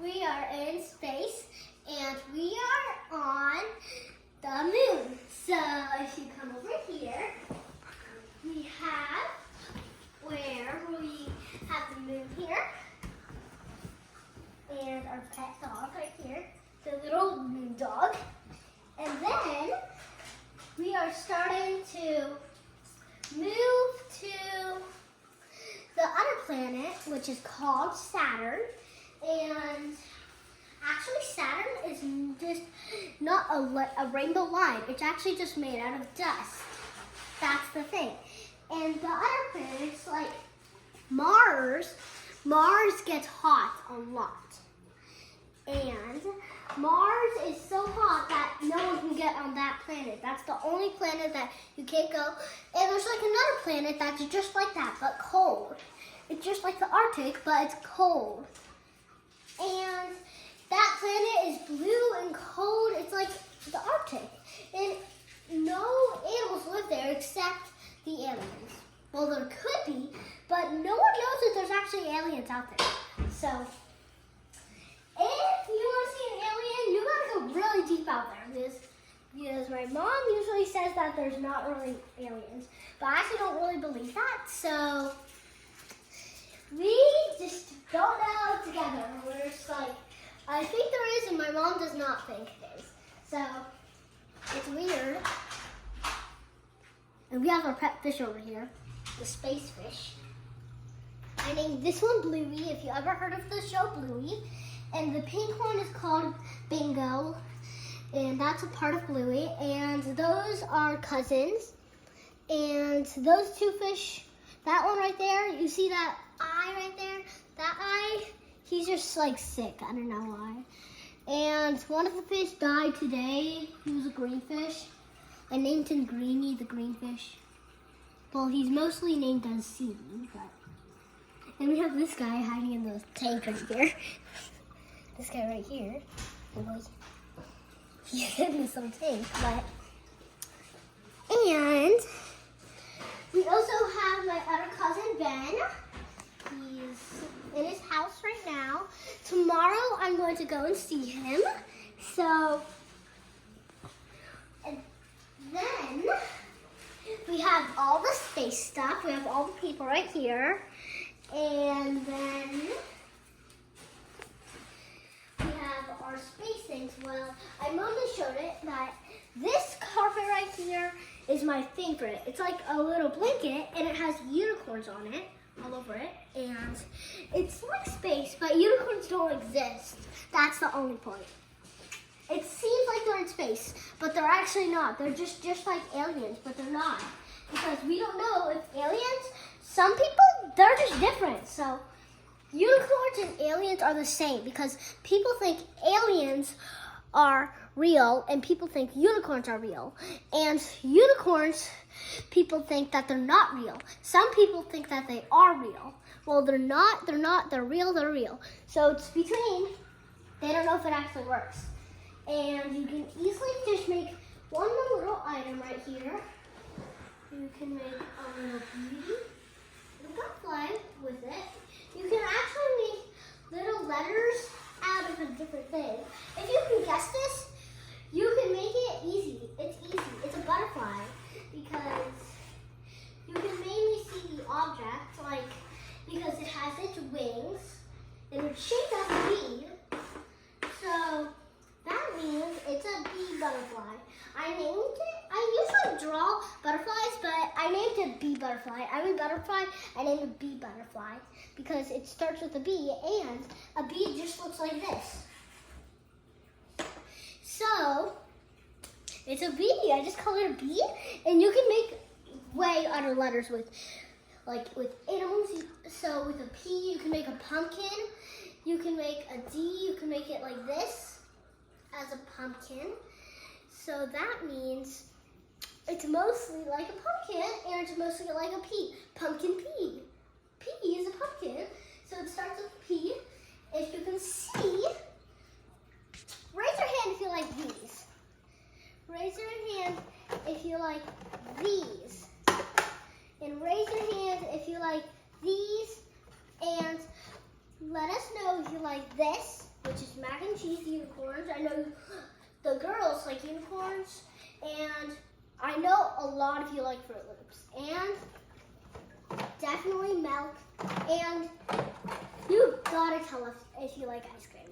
we are in space and we are on the moon. So if you come over here, we have the moon here and our pet dog right here, the little moon dog. And then we are starting to move to the other planet, which is called Saturn. And actually Saturn is just not a rainbow line. It's actually just made out of dust. That's the thing. And the other planets, like Mars gets hot a lot. And Mars is so hot that no one can get on that planet. That's the only planet that you can't go. And there's like another planet that's just like that, but cold. It's just like the Arctic, but it's cold. And that planet is blue and cold. It's like the Arctic. And no animals live there except the aliens. Well, there could be, but no one knows that there's actually aliens out there. So, if you want to see an alien, you gotta go really deep out there. Because my mom usually says that there's not really aliens. But I actually don't really believe that. So, we just don't know together. We're just like, I think there is, and my mom does not think it is. So, it's weird. And we have our pet fish over here, the space fish. I named this one Bluey, if you ever heard of the show Bluey. And the pink one is called Bingo, and that's a part of Bluey. And those are cousins. And those two fish, that one right there, you see that eye right there? That eye, he's just like sick. I don't know why. And one of the fish died today. He was a green fish. I named him Greeny, the green fish. Well, he's mostly named as Seaweed, but. And we have this guy hiding in the tank right here. This guy right here. He's hidden in some tank, but. And we also have my other cousin Ben. He's in his house right now. Tomorrow I'm going to go and see him. So, and then we have all the space stuff. We have all the people right here. And then we have our space things. Well, I mostly showed it that this carpet right here is my favorite. It's like a little blanket and it has unicorns on it, all over it. And it's like space, but unicorns don't exist. That's the only point. It seems like they're in space, but they're actually not. They're just like aliens, but they're not. Because we don't know if aliens, some people, they're just different. So unicorns and aliens are the same because people think aliens are real and people think unicorns are real. And unicorns, people think that they're not real. Some people think that they are real. Well, they're not, they're real. So it's between, they don't know if it actually works. And you can easily just make one more little item right here. You can make a little beauty, a butterfly with it. You can actually make little letters out of a different thing. If you can guess this, you can make it easy. It's easy. It's a butterfly because you can mainly see the object, like, because it has its wings and it's shaped as a bee. So that means it's a bee butterfly. I named it, I usually draw butterflies, but I named it bee butterfly. I'm a butterfly, I named it bee butterfly because it starts with a bee and a bee just looks like this. So, it's a bee, I just call it a bee, and you can make way other letters with animals. So with a P, you can make a pumpkin, you can make a D, you can make it like this as a pumpkin. So that means it's mostly like a pumpkin and it's mostly like a P. Pumpkin P. P is a pumpkin. So it starts with P. If you can see, raise your hand if you like these. Raise your hand if you like these. And raise your hand if you like these. And let us know if you like this which is mac and cheese unicorns. I know the girls like unicorns, and I know a lot of you like Fruit Loops, and definitely milk, and you gotta tell us if you like ice cream.